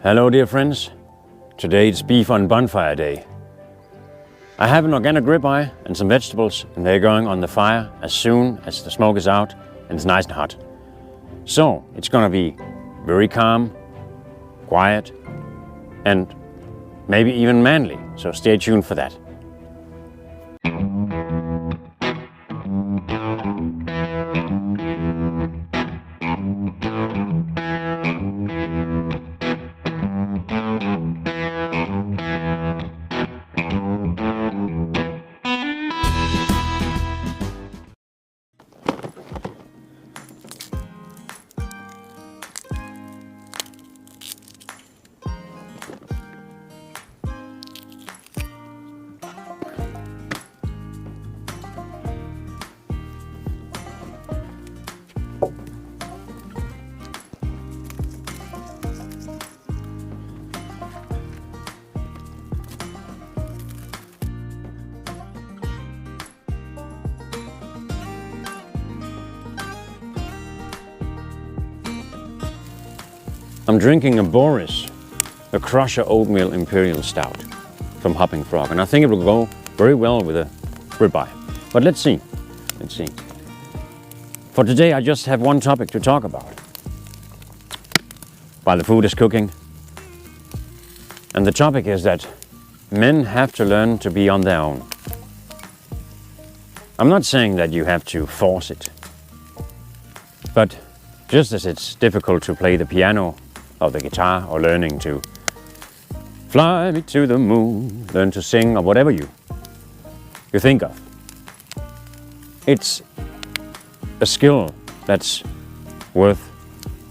Hello dear friends, today it's beef on bonfire day. I have an organic ribeye and some vegetables and they're going on the fire as soon as the smoke is out and it's nice and hot. So it's gonna be very calm, quiet and maybe even manly, so stay tuned for that. I'm drinking a Boris, a Crusher Oatmeal Imperial Stout from Hopping Frog, and I think it will go very well with a ribeye. But let's see. For today, I just have one topic to talk about while the food is cooking. And the topic is that men have to learn to be on their own. I'm not saying that you have to force it, but just as it's difficult to play the piano or the guitar, or learning to fly me to the moon, learn to sing, or whatever you think of. It's a skill that's worth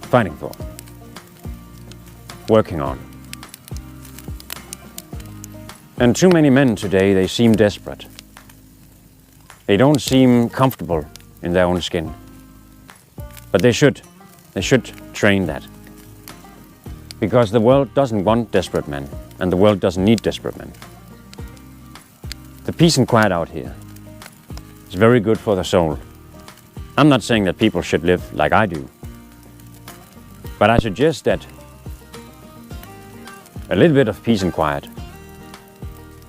fighting for, working on. And too many men today, they seem desperate. They don't seem comfortable in their own skin. But they should train that. Because the world doesn't want desperate men, and the world doesn't need desperate men. The peace and quiet out here is very good for the soul. I'm not saying that people should live like I do, but I suggest that a little bit of peace and quiet,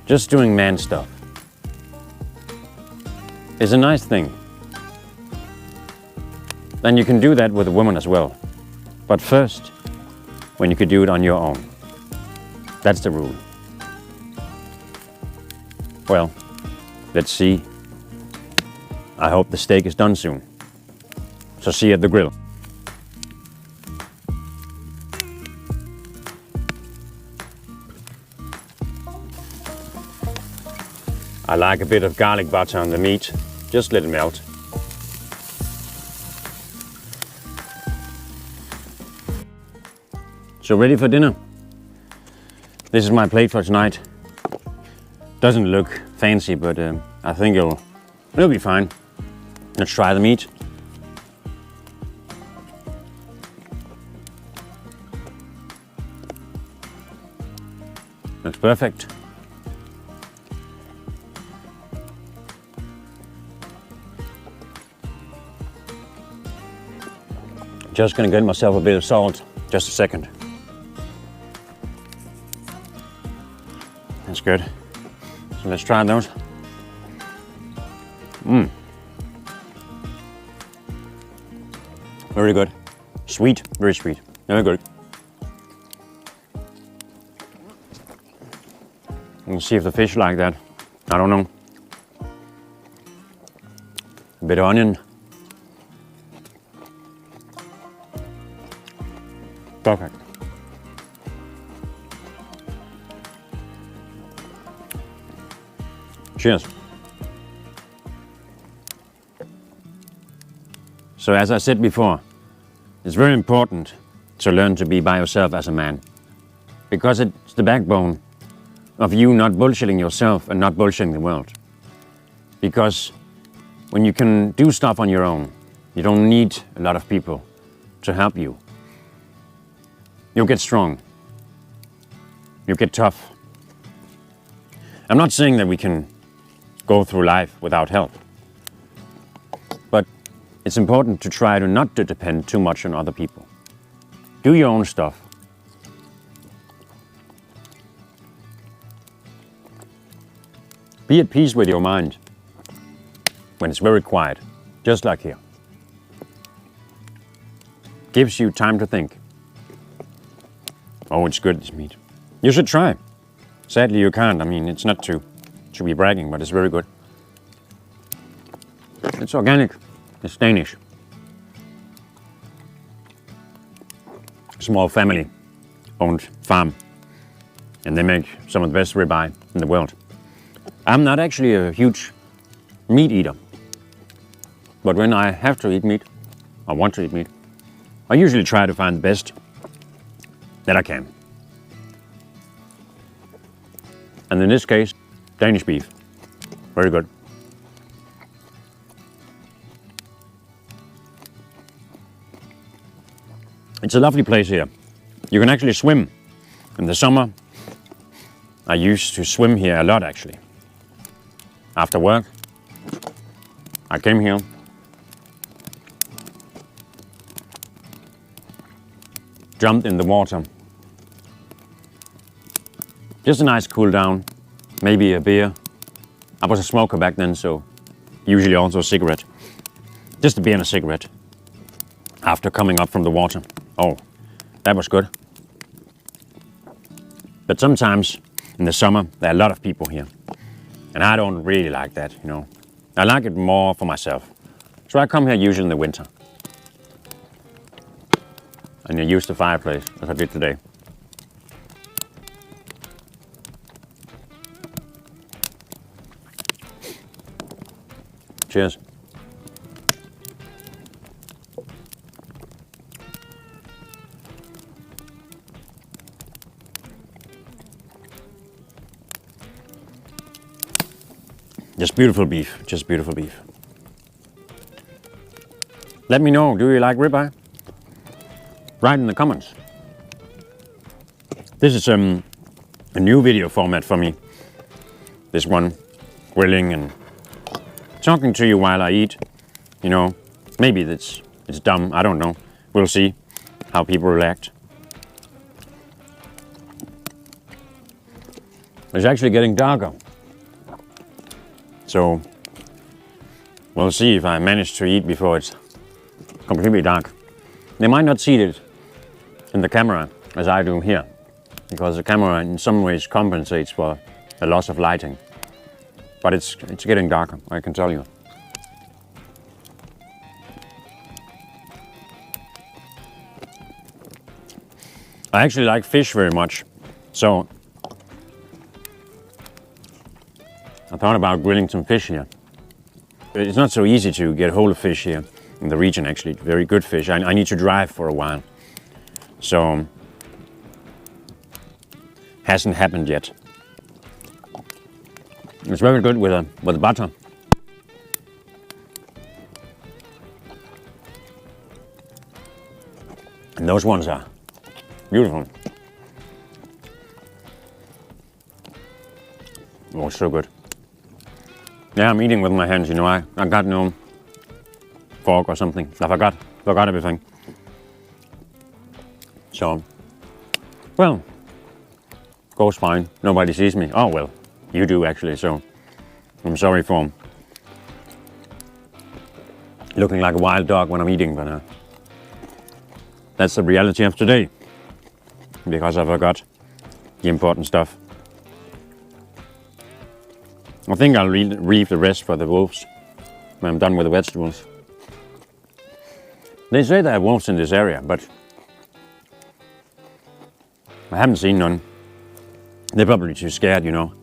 just doing man stuff, is a nice thing. Then you can do that with a woman as well. But first, when you could do it on your own. That's the rule. Well, let's see. I hope the steak is done soon. So see you at the grill. I like a bit of garlic butter on the meat. Just let it melt. So ready for dinner? This is my plate for tonight. Doesn't look fancy, but I think it'll be fine. Let's try the meat. Looks perfect. Just gonna get myself a bit of salt. Just a second. That's good. So let's try those. Very good. Sweet, very sweet. Very good. We'll see if the fish like that. I don't know. A bit of onion. Perfect. Cheers. So as I said before, it's very important to learn to be by yourself as a man, because it's the backbone of you not bullshitting yourself and not bullshitting the world. Because when you can do stuff on your own, you don't need a lot of people to help you. You'll get strong. You'll get tough. I'm not saying that we can go through life without help. But it's important to try to not to depend too much on other people. Do your own stuff. Be at peace with your mind when it's very quiet, just like here. Gives you time to think. Oh, it's good, this meat. You should try. Sadly, you can't. I mean, it's not to be bragging, but it's very good. It's organic. It's Danish. Small family-owned farm. And they make some of the best ribeye in the world. I'm not actually a huge meat eater. But when I have to eat meat, I want to eat meat, I usually try to find the best that I can. And in this case, Danish beef. Very good. It's a lovely place here. You can actually swim. In the summer, I used to swim here a lot actually. After work, I came here. Jumped in the water. Just a nice cool down, maybe a beer. I was a smoker back then, so usually also a cigarette. Just a beer and a cigarette after coming up from the water. Oh, that was good. But sometimes in the summer, there are a lot of people here. And I don't really like that, you know. I like it more for myself. So I come here usually in the winter. And I use the fireplace, as I did today. Cheers. Just beautiful beef, just beautiful beef. Let me know, do you like ribeye? Write in the comments. This is a new video format for me. This one, grilling and talking to you while I eat. You know, maybe it's dumb, I don't know. We'll see how people react. It's actually getting darker. So, we'll see if I manage to eat before it's completely dark. They might not see it in the camera as I do here, because the camera in some ways compensates for the loss of lighting. But it's getting darker, I can tell you. I actually like fish very much, so I thought about grilling some fish here. It's not so easy to get hold of fish here in the region, actually. Very good fish. I need to drive for a while. So, hasn't happened yet. It's very good with butter. And those ones are beautiful. Oh, so good. Yeah, I'm eating with my hands, you know, I got no fork or something. I forgot everything. So, well, goes fine. Nobody sees me. Oh, well, you do actually, so I'm sorry for looking like a wild dog when I'm eating, but that's the reality of today, because I forgot the important stuff. I think I'll leave the rest for the wolves when I'm done with the vegetables. They say there are wolves in this area, but I haven't seen none. They're probably too scared, you know.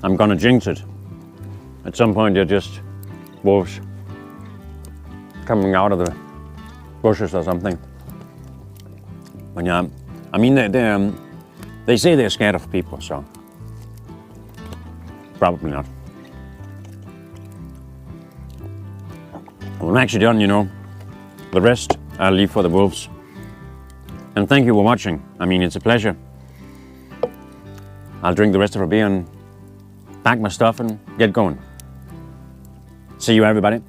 I'm gonna jinx it. At some point they're just wolves coming out of the bushes or something. But yeah, I mean they say they're scared of people, so probably not. When I'm actually done, you know, the rest I'll leave for the wolves. And thank you for watching. I mean, it's a pleasure. I'll drink the rest of our beer and pack my stuff and get going. See you, everybody.